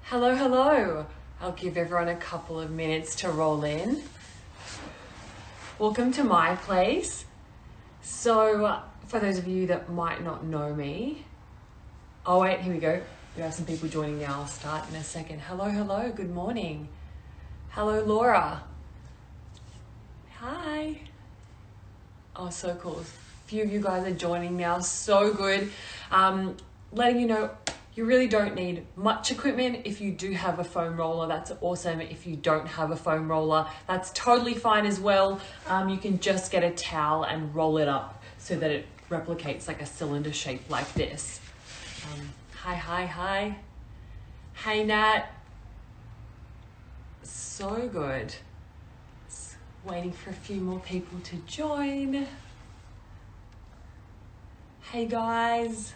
Hello, hello. I'll give everyone a couple of minutes to roll in. Welcome to my place. So, for those of you that might not know me, oh wait, here we go. We have some people joining now. I'll start in a second. Hello, hello, good morning. Hello, Laura. Hi. Oh, so cool. A few of you guys are joining now, so good. Letting you know, you really don't need much equipment. If you do have a foam roller, that's awesome. If you don't have a foam roller, that's totally fine as well. You can just get a towel and roll it up so that it replicates like a cylinder shape like this. Hi. Hey, Nat. So good. Just waiting for a few more people to join. Hey, guys.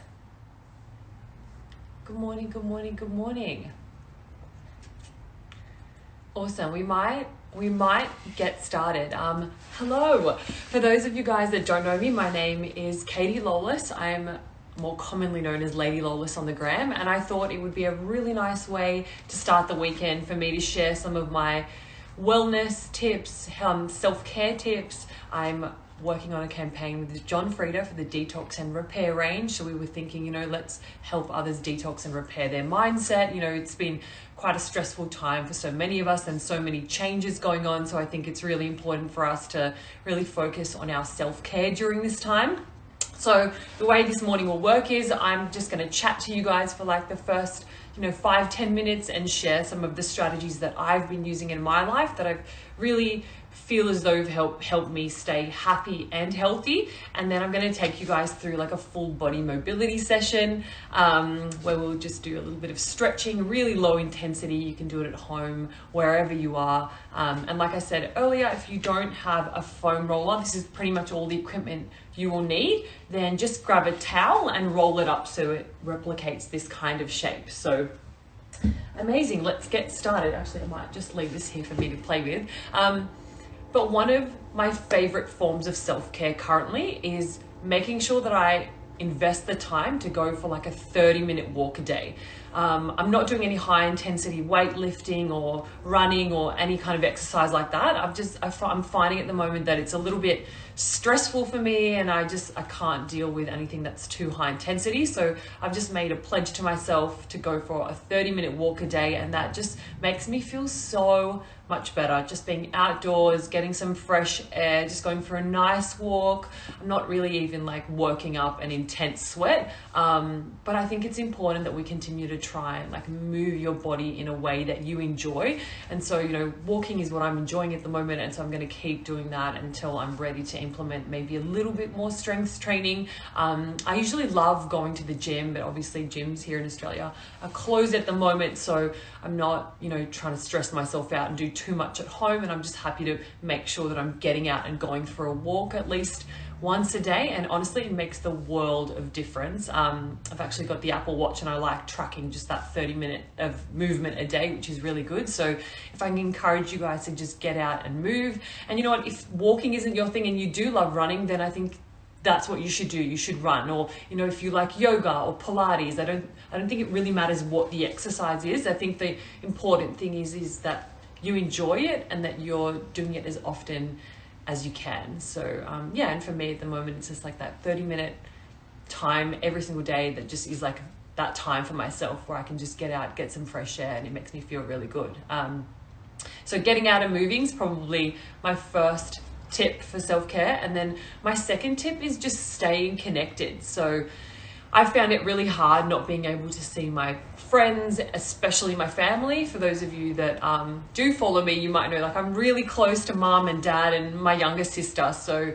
Good morning. Awesome. We might get started. Hello. For those of you guys that don't know me, my name is Katie Lolas. I'm more commonly known as Lady Lolas on the gram, and I thought it would be a really nice way to start the weekend for me to share some of my wellness tips, self-care tips. I'm working on a campaign with John Frieda for the Detox and Repair range. So we were thinking, let's help others detox and repair their mindset. It's been quite a stressful time for so many of us and so many changes going on. So I think it's really important for us to really focus on our self-care during this time. So the way this morning will work is I'm just going to chat to you guys for like the first 5-10 minutes and share some of the strategies that I've been using in my life that I've really feel as though have helped me stay happy and healthy. And then I'm going to take you guys through like a full body mobility session where we'll just do a little bit of stretching, really low intensity. You can do it at home, wherever you are. And like I said earlier, if you don't have a foam roller, this is pretty much all the equipment you will need. Then just grab a towel and roll it up so it replicates this kind of shape. So amazing, let's get started. Actually, I might just leave this here for me to play with. But one of my favorite forms of self-care currently is making sure that I invest the time to go for like a 30-minute walk a day. I'm not doing any high intensity weightlifting or running or any kind of exercise like that. I'm finding at the moment that it's a little bit stressful for me, and I can't deal with anything that's too high intensity. So I've just made a pledge to myself to go for a 30-minute walk a day, and that just makes me feel so much better. Just being outdoors, getting some fresh air, just going for a nice walk. I'm not really even like working up an intense sweat, but I think it's important that we continue to try and like move your body in a way that you enjoy. And so, walking is what I'm enjoying at the moment, and so I'm going to keep doing that until I'm ready to implement maybe a little bit more strength training. I usually love going to the gym, but obviously gyms here in Australia are closed at the moment, so I'm not, trying to stress myself out and do too much at home, and I'm just happy to make sure that I'm getting out and going for a walk at least once a day. And honestly, it makes the world of difference. I've actually got the Apple Watch, and I like tracking just that 30 minute of movement a day, which is really good. So if I can encourage you guys to just get out and move, and you know what, if walking isn't your thing and you do love running, then I think that's what you should do. You should run, or if you like yoga or Pilates. I don't think it really matters what the exercise is. I think the important thing is that you enjoy it and that you're doing it as often as you can. So and for me at the moment, it's just like that 30-minute time every single day that just is like that time for myself where I can just get out, get some fresh air, and it makes me feel really good. So getting out and moving is probably my first tip for self-care. And then my second tip is just staying connected. So I found it really hard not being able to see my friends, especially my family. For those of you that do follow me, you might know like I'm really close to mom and dad and my younger sister. So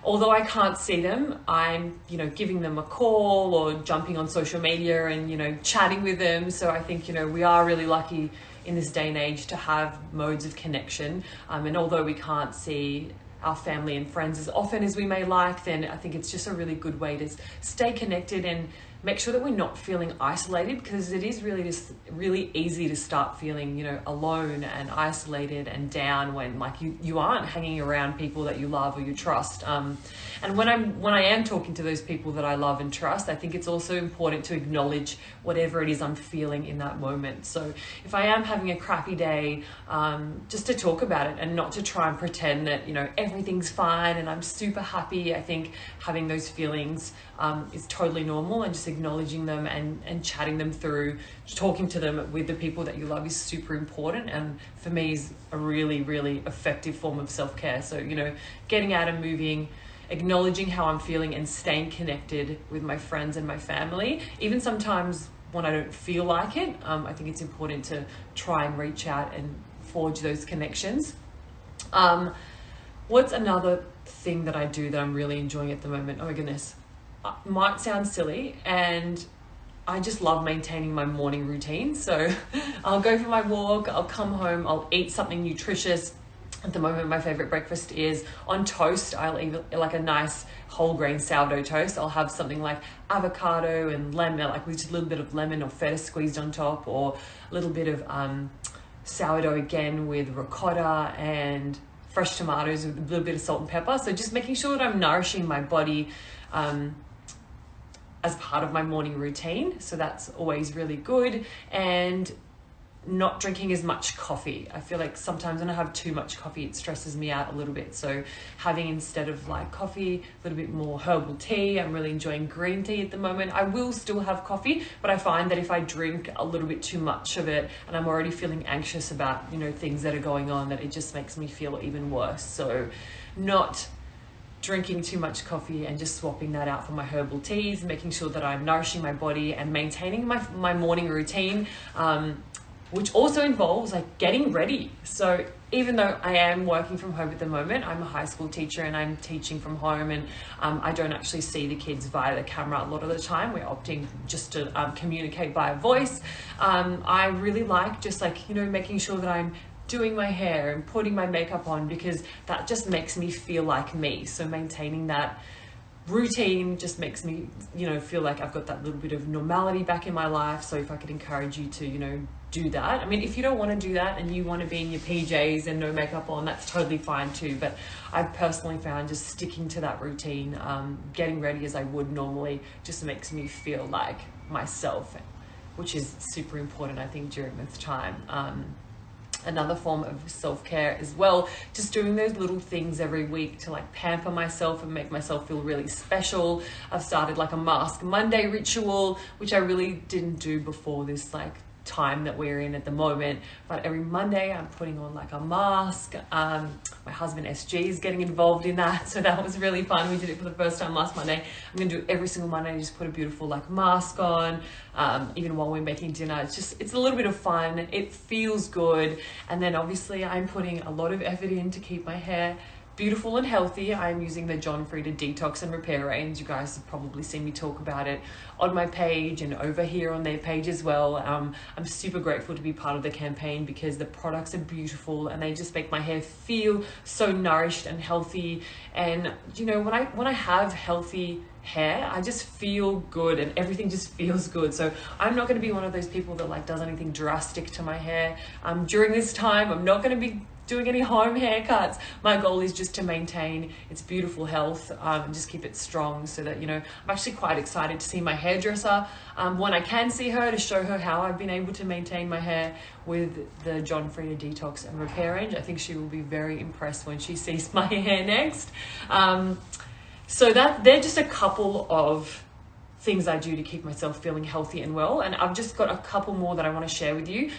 although I can't see them, I'm giving them a call or jumping on social media and chatting with them. So I think we are really lucky in this day and age to have modes of connection. And although we can't see our family and friends as often as we may like, then I think it's just a really good way to stay connected and make sure that we're not feeling isolated, because it is really easy to start feeling, you know, alone and isolated and down when like you aren't hanging around people that you love or you trust. And when I am talking to those people that I love and trust, I think it's also important to acknowledge whatever it is I'm feeling in that moment. So if I am having a crappy day, just to talk about it and not to try and pretend that, you know, everything's fine and I'm super happy. I think having those feelings is totally normal, and just acknowledging them and chatting them through, talking to them with the people that you love is super important, and for me is a really, really effective form of self-care. So, you know, getting out and moving, acknowledging how I'm feeling, and staying connected with my friends and my family. Even sometimes when I don't feel like it, I think it's important to try and reach out and forge those connections. What's another thing that I do that I'm really enjoying at the moment? Oh my goodness, might sound silly, and I just love maintaining my morning routine. So I'll go for my walk, I'll come home, I'll eat something nutritious. At the moment, my favorite breakfast is on toast. I'll eat like a nice whole grain sourdough toast. I'll have something like avocado and lemon, like with just a little bit of lemon or feta squeezed on top, or a little bit of sourdough again with ricotta and fresh tomatoes with a little bit of salt and pepper. So just making sure that I'm nourishing my body as part of my morning routine. So that's always really good. And not drinking as much coffee. I feel like sometimes when I have too much coffee, it stresses me out a little bit. So having, instead of like coffee, a little bit more herbal tea. I'm really enjoying green tea at the moment. I will still have coffee, but I find that if I drink a little bit too much of it and I'm already feeling anxious about, you know, things that are going on, that it just makes me feel even worse. So not drinking too much coffee and just swapping that out for my herbal teas, making sure that I'm nourishing my body and maintaining my morning routine, which also involves like getting ready. So even though I am working from home at the moment, I'm a high school teacher and I'm teaching from home, and I don't actually see the kids via the camera a lot of the time. We're opting just to communicate via voice. I really like just like, you know, making sure that I'm doing my hair and putting my makeup on, because that just makes me feel like me. So maintaining that routine just makes me, you know, feel like I've got that little bit of normality back in my life. So if I could encourage you to, you know, do that. I mean, if you don't want to do that and you want to be in your PJs and no makeup on, that's totally fine too. But I've personally found just sticking to that routine, getting ready as I would normally, just makes me feel like myself, which is super important, I think, during this time. Another form of self-care as well, just doing those little things every week to like pamper myself and make myself feel really special. I've started like a Mask Monday ritual, which I really didn't do before this like time that we're in at the moment, but every Monday I'm putting on like a mask. My husband SG is getting involved in that, so that was really fun. We did it for the first time last Monday. I'm gonna do it every single Monday, just put a beautiful like mask on, even while we're making dinner. It's a little bit of fun, it feels good. And then obviously I'm putting a lot of effort in to keep my hair beautiful and healthy. I'm using the John Frieda Detox and Repair range. You guys have probably seen me talk about it on my page and over here on their page as well. I'm super grateful to be part of the campaign because the products are beautiful and they just make my hair feel so nourished and healthy. And you know, when I have healthy hair, I just feel good and everything just feels good. So I'm not going to be one of those people that like does anything drastic to my hair. During this time, I'm not going to be doing any home haircuts. My goal is just to maintain its beautiful health and just keep it strong, so that, you know, I'm actually quite excited to see my hairdresser when I can see her, to show her how I've been able to maintain my hair with the John Frieda Detox and Repair range. I think she will be very impressed when she sees my hair next. So that they're just a couple of things I do to keep myself feeling healthy and well, and I've just got a couple more that I want to share with you.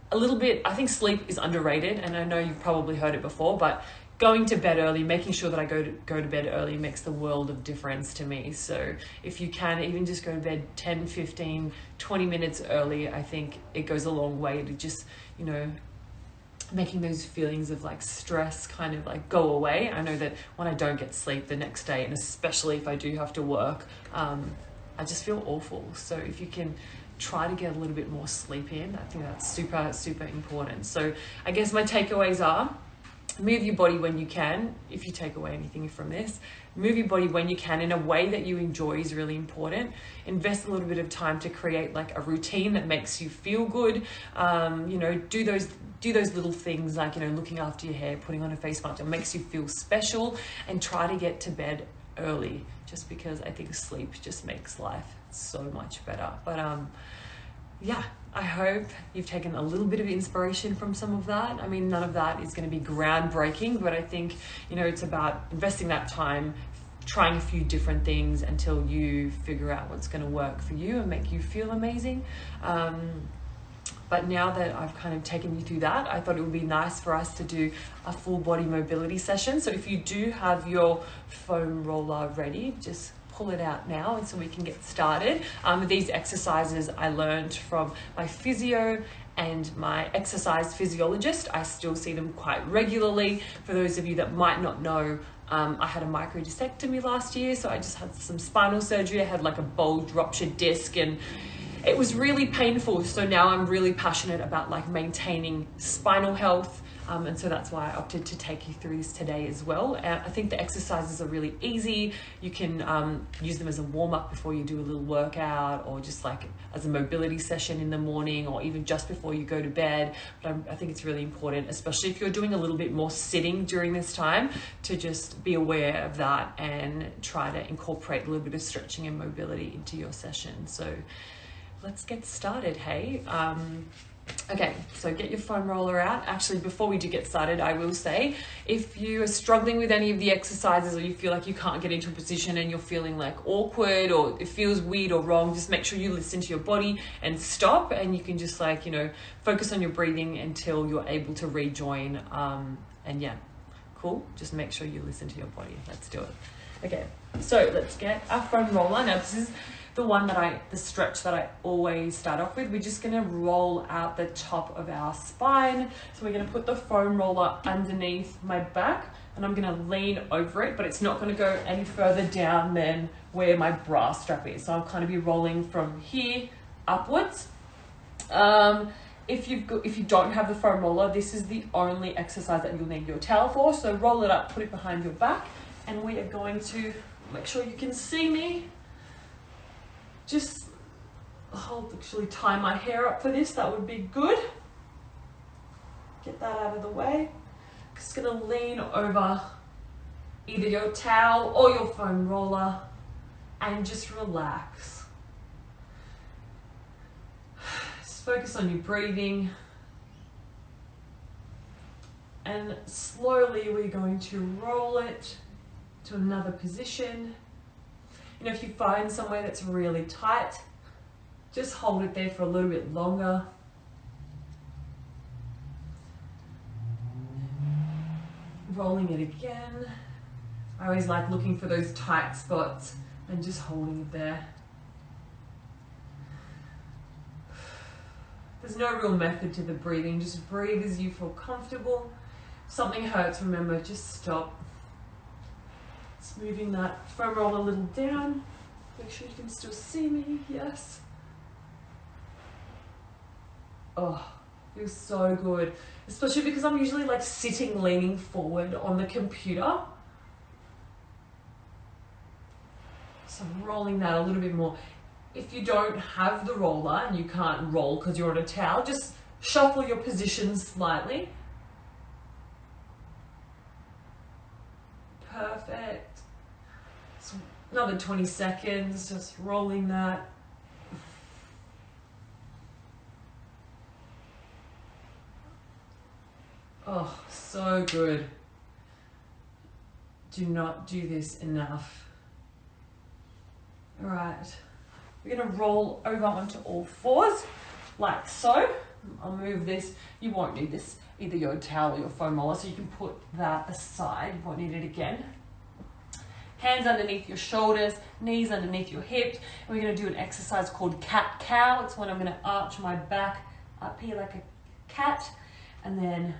A little bit, I think sleep is underrated, and I know you've probably heard it before, but going to bed early, making sure that I go to bed early makes the world of difference to me. So if you can even just go to bed 10, 15, 20 minutes early, I think it goes a long way to just, you know, making those feelings of like stress kind of like go away. I know that when I don't get sleep the next day, and especially if I do have to work, I just feel awful. So if you can try to get a little bit more sleep in, I think that's super, super important. So I guess my takeaways are, move your body when you can. If you take away anything from this, move your body when you can in a way that you enjoy is really important. Invest a little bit of time to create like a routine that makes you feel good. You know, do those little things like, you know, looking after your hair, putting on a face mask that makes you feel special, and try to get to bed early, just because I think sleep just makes life so much better. But yeah, I hope you've taken a little bit of inspiration from some of that. I mean, none of that is going to be groundbreaking, but I think, you know, it's about investing that time, trying a few different things until you figure out what's going to work for you and make you feel amazing. But now that I've kind of taken you through that, I thought it would be nice for us to do a full body mobility session. So if you do have your foam roller ready, just pull it out now, and so we can get started. These exercises I learned from my physio and my exercise physiologist. I still see them quite regularly. For those of you that might not know, I had a microdiscectomy last year, so I just had some spinal surgery. I had like a bulge ruptured disc, and it was really painful. So now I'm really passionate about like maintaining spinal health. And so that's why I opted to take you through this today as well. I think the exercises are really easy. You can use them as a warm-up before you do a little workout, or just like as a mobility session in the morning, or even just before you go to bed. But I think it's really important, especially if you're doing a little bit more sitting during this time, to just be aware of that and try to incorporate a little bit of stretching and mobility into your session. So let's get started, hey? Okay, so get your foam roller out. Actually, before we do get started, I will say, if you are struggling with any of the exercises, or you feel like you can't get into a position and you're feeling like awkward, or it feels weird or wrong, just make sure you listen to your body and stop, and you can just like, you know, focus on your breathing until you're able to rejoin. And yeah, cool. Just make sure you listen to your body. Let's do it. Okay, so let's get our foam roller. Now this is the stretch that I always start off with. We're just gonna roll out the top of our spine. So we're gonna put the foam roller underneath my back, and I'm gonna lean over it, but it's not gonna go any further down than where my bra strap is. So I'll kind of be rolling from here upwards. If you don't have the foam roller, this is the only exercise that you'll need your towel for. So roll it up, put it behind your back, and we are going to make sure you can see me. Just, I'll actually tie my hair up for this, that would be good. Get that out of the way. Just gonna lean over either your towel or your foam roller and just relax. Just focus on your breathing. And slowly we're going to roll it to another position. You know, if you find somewhere that's really tight, just hold it there for a little bit longer. Rolling it again. I always like looking for those tight spots and just holding it there. There's no real method to the breathing, just breathe as you feel comfortable. If something hurts, remember, just stop. Moving that foam roller a little down. Make sure you can still see me. Yes. Oh, feels so good. Especially because I'm usually like sitting, leaning forward on the computer. So I'm rolling that a little bit more. If you don't have the roller and you can't roll because you're on a towel, just shuffle your positions slightly. Perfect. Another 20 seconds, just rolling that. Oh, so good. Do not do this enough. All right, we're gonna roll over onto all fours, like so. I'll move this. You won't need this, either your towel or your foam roller, so you can put that aside. You won't need it again. Hands underneath your shoulders, knees underneath your hips. And we're gonna do an exercise called cat-cow. It's when I'm gonna arch my back up here like a cat, and then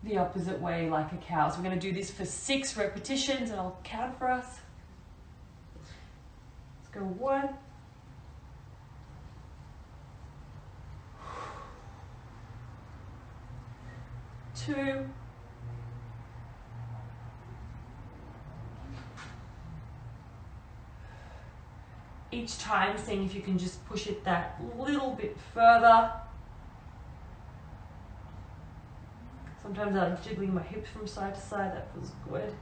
the opposite way like a cow. So we're gonna do this for 6 repetitions, and I'll count for us. Let's go 1, 2, each time seeing if you can just push it that little bit further. Sometimes I'm jiggling my hips from side to side, that feels good.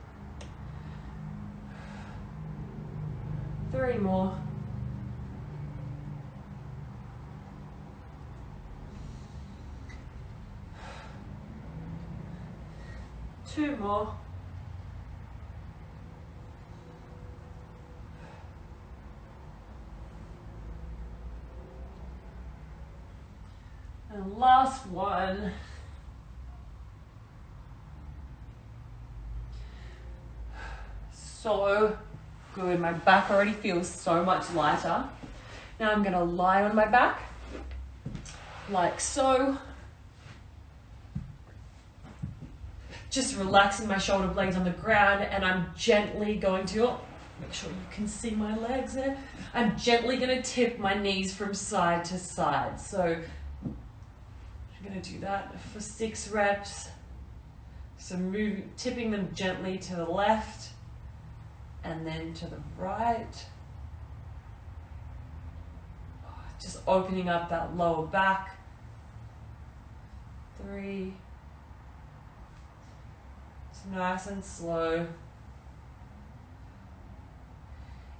3 more. 2 more. And last one. So good. My back already feels so much lighter. Now I'm going to lie on my back like so. Just relaxing my shoulder blades on the ground, and I'm gently going to, make sure you can see my legs there. I'm gently going to tip my knees from side to side. So I'm going to do that for 6 reps. So tipping them gently to the left and then to the right. Just opening up that lower back. 3. Nice and slow.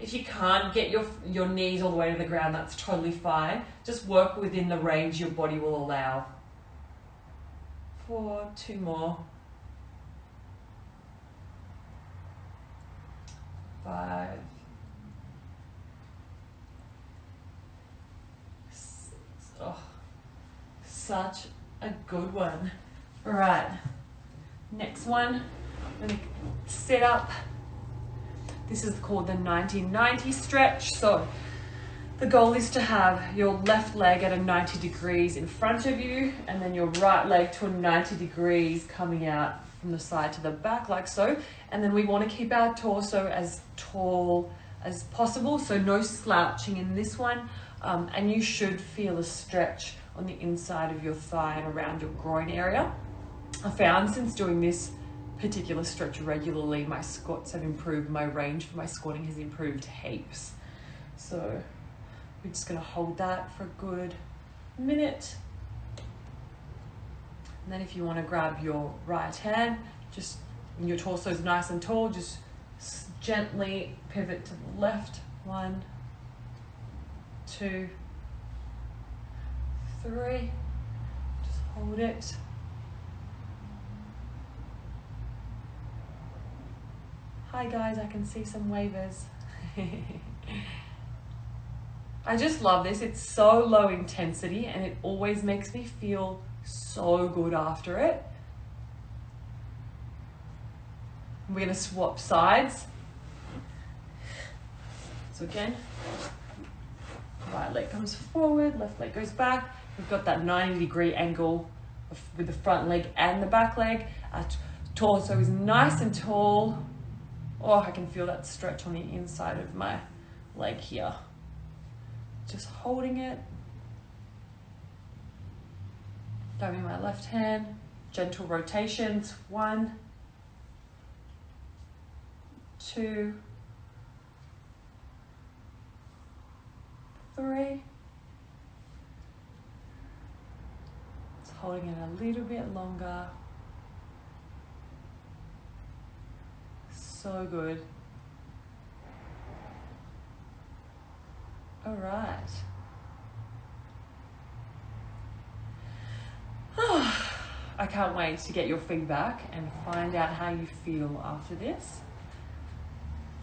If you can't get your knees all the way to the ground, that's totally fine. Just work within the range your body will allow. 4, 2 more. 5, 6. Oh, such a good one. All right. Next one, I'm going to set up. This is called the 1990 stretch. So the goal is to have your left leg at a 90 degrees in front of you, and then your right leg to a 90 degrees coming out from the side to the back like so. And then we want to keep our torso as tall as possible, so no slouching in this one. And you should feel a stretch on the inside of your thigh and around your groin area. I found since doing this particular stretch regularly, my squats have improved, my range for my squatting has improved heaps. So we're just going to hold that for a good minute. And then if you want to grab your right hand, just when your torso is nice and tall, just gently pivot to the left. 1, 2, 3. Just hold it. Hi guys, I can see some wavers. I just love this. It's so low intensity and it always makes me feel so good after it. We're going to swap sides. So again, right leg comes forward, left leg goes back. We've got that 90-degree angle with the front leg and the back leg. Our torso is nice and tall. Oh, I can feel that stretch on the inside of my leg here. Just holding it. Grabbing my left hand. Gentle rotations. 1, 2, 3. Just holding it a little bit longer. So good. All right. I can't wait to get your feedback and find out how you feel after this.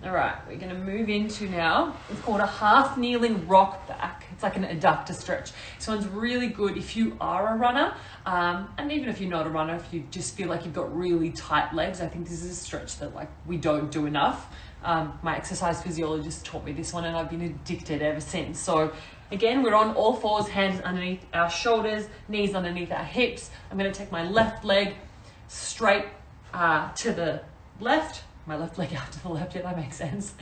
All right, we're going to move into now, it's called a half kneeling rock back. It's like an adductor stretch. This one's really good if you are a runner, and even if you're not a runner, if you just feel like you've got really tight legs. I think this is a stretch that like we don't do enough. My exercise physiologist taught me this one and I've been addicted ever since. So again, we're on all fours, hands underneath our shoulders, knees underneath our hips. I'm going to take my left leg straight to the left. My left leg out to the left, yeah, that makes sense.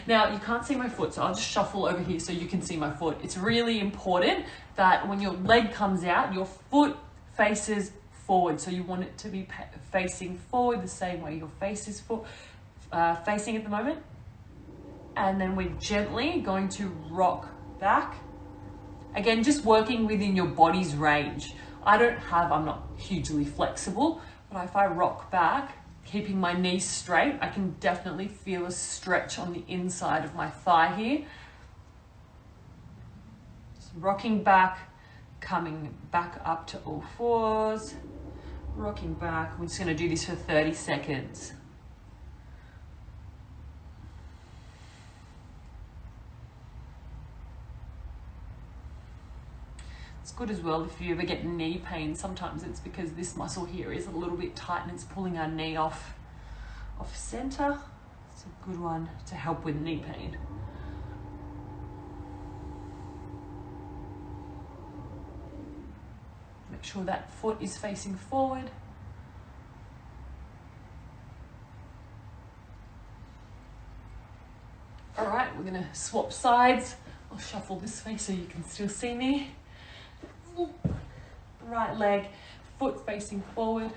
Now, you can't see my foot, so I'll just shuffle over here so you can see my foot. It's really important that when your leg comes out, your foot faces forward. So you want it to be facing forward the same way your face is facing at the moment. And then we're gently going to rock back. Again, just working within your body's range. I'm not hugely flexible, but if I rock back, keeping my knees straight, I can definitely feel a stretch on the inside of my thigh here. Just rocking back, coming back up to all fours, rocking back. We're just going to do this for 30 seconds. It's good as well if you ever get knee pain. Sometimes it's because this muscle here is a little bit tight and it's pulling our knee off center. It's a good one to help with knee pain. Make sure that foot is facing forward. All right, we're gonna swap sides. I'll shuffle this way so you can still see me. Right leg, foot facing forward.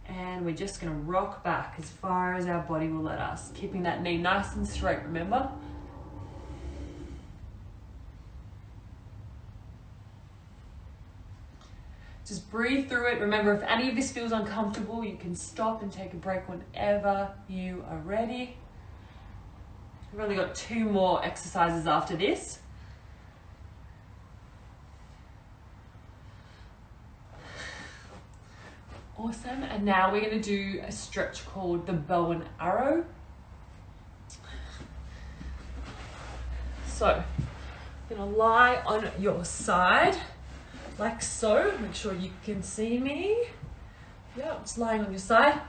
And we're just gonna rock back as far as our body will let us. Keeping that knee nice and straight, remember? Just breathe through it. Remember, if any of this feels uncomfortable, you can stop and take a break whenever you are ready. We've only got 2 more exercises after this. Awesome, and now we're going to do a stretch called the bow and arrow. So, you're going to lie on your side, like so. Make sure you can see me. Yeah, just lying on your side.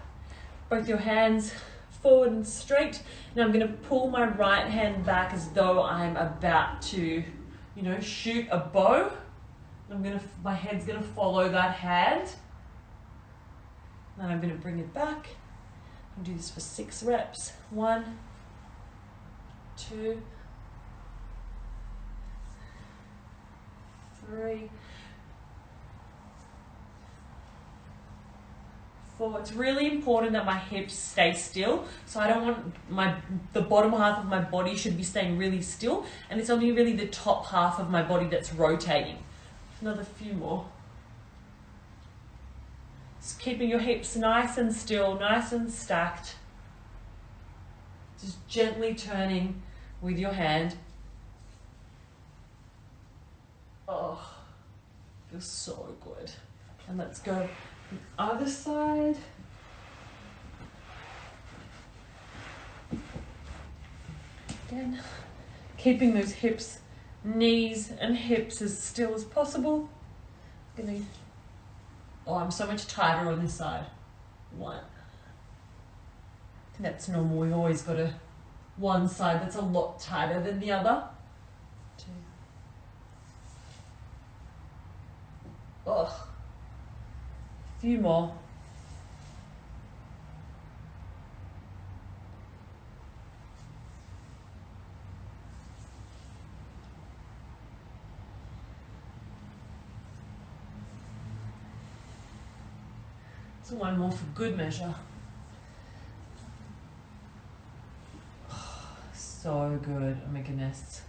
Both your hands forward and straight. Now I'm going to pull my right hand back as though I'm about to, shoot a bow. My head's going to follow that hand. And I'm going to bring it back and do this for 6 reps. 1, 2, 3, 4. It's really important that my hips stay still. So I don't want the bottom half of my body should be staying really still, and it's only really the top half of my body that's rotating. Another few more. Just keeping your hips nice and still, nice and stacked. Just gently turning with your hand. Oh, feels so good. And let's go the other side. Again, keeping those hips, knees and hips as still as possible. I'm so much tighter on this side. 1. That's normal. We've always got one side that's a lot tighter than the other. 2. Oh, a few more. So 1 more for good measure. So good, oh my goodness.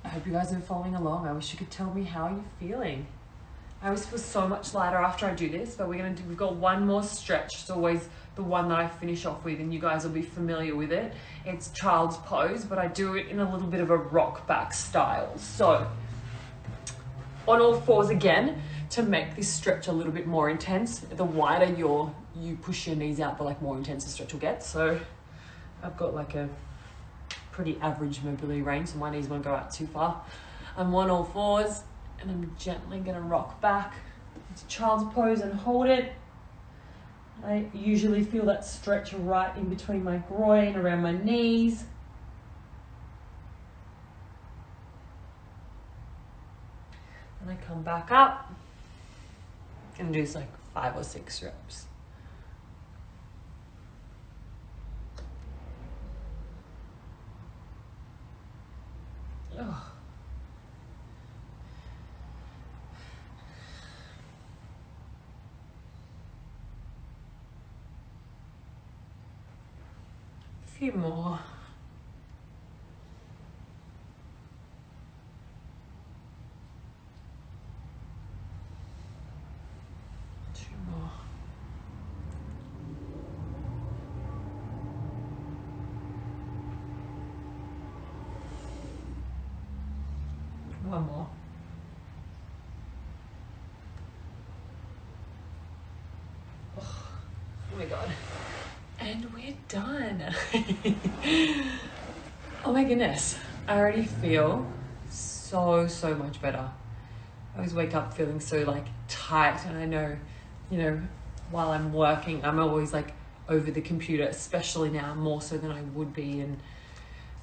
I hope you guys are following along. I wish you could tell me how you're feeling. I always feel so much lighter after I do this, but we've got 1 more stretch. It's always the one that I finish off with, and you guys will be familiar with it. It's child's pose, but I do it in a little bit of a rock back style. So, on all fours again, to make this stretch a little bit more intense. The wider you push your knees out, the more intense the stretch will get. So I've got a pretty average mobility range, so my knees won't go out too far. I'm on all fours, and I'm gently gonna rock back into child's pose and hold it. I usually feel that stretch right in between my groin, around my knees. And I come back up and do 5 or 6 reps. Oh. few more. Two more. One more. Oh my God. And we're done. Oh my goodness. I already feel so much better. I always wake up feeling so like tight, and I know, you know, while I'm working, I'm always like over the computer, especially now more so than I would be. And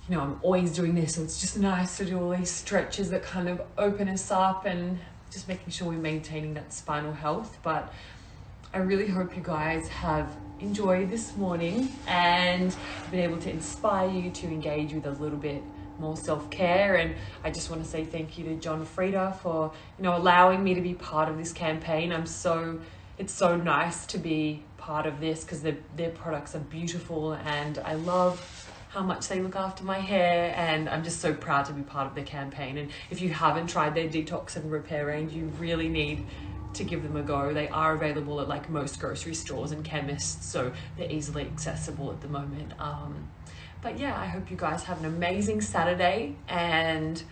you know, I'm always doing this, so it's just nice to do all these stretches that kind of open us up and just making sure we're maintaining that spinal health. But I really hope you guys have enjoyed this morning and been able to inspire you to engage with a little bit more self-care. And I just want to say thank you to John Frieda for, you know, allowing me to be part of this campaign. It's so nice to be part of this because their products are beautiful, and I love how much they look after my hair, and I'm just so proud to be part of the campaign. And if you haven't tried their Detox and Repair range, you really need to give them a go. They are available at like most grocery stores and chemists, so they're easily accessible at the moment. But yeah, I hope you guys have an amazing Saturday and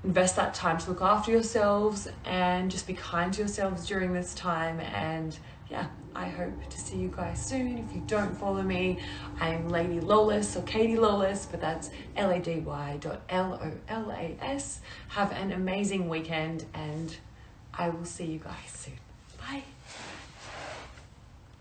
invest that time to look after yourselves and just be kind to yourselves during this time. And yeah, I hope to see you guys soon. If you don't follow me, I'm Lady Lolas or Katie Lolas, but that's LADY.LOLAS. Have an amazing weekend, and I will see you guys soon. Bye.